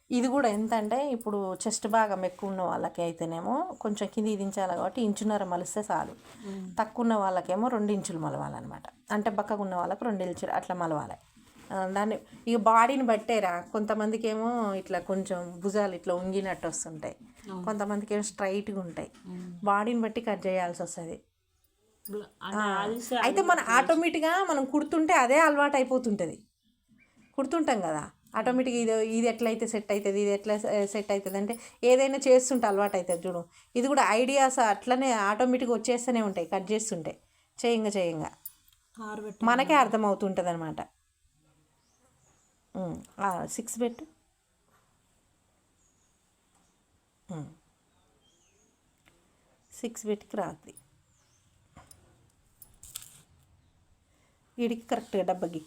ఇది కూడా ఎంత అంటే ఇప్పుడు చెస్ట్ భాగం ఎక్కువ ఉన్న వాళ్ళకి అయితేనేమో కొంచెం కింది దించాలి కాబట్టి ఇంచున్నర మలిస్తే చాలు. తక్కువ ఉన్న వాళ్ళకేమో 2 ఇంచులు మలవాలన్నమాట. అంటే బక్కగా ఉన్న వాళ్ళకి 2 ఇంచులు అట్లా మలవాలి. దాన్ని ఇక బాడీని బట్టేరా, కొంతమందికి ఏమో ఇట్లా కొంచెం భుజాలు ఇట్లా ఉంగినట్టు వస్తుంటాయి, కొంతమందికి ఏమో స్ట్రైట్గా ఉంటాయి. బాడీని బట్టి కట్ చేయాల్సి వస్తుంది. అయితే మన ఆటోమేటిక్గా మనం కుడుతుంటే అదే అలవాటు అయిపోతుంటుంది. కుడుతుంటాం కదా ఆటోమేటిక్గా ఇది ఎట్లయితే సెట్ అవుతుంది, ఇది ఎట్లా సెట్ అవుతుంది అంటే ఏదైనా చేస్తుంటే అలవాటు అవుతుంది చూడు. ఇది కూడా ఐడియాస్ అట్లనే ఆటోమేటిక్గా వచ్చేస్తూనే ఉంటాయి కట్ చేస్తుంటే, చేయంగా మనకే అర్థమవుతుంటుంది అనమాట. 6 పెట్టు. 6 పెట్టుకు రాత్రి వీడికి కరెక్ట్గా డబ్బకి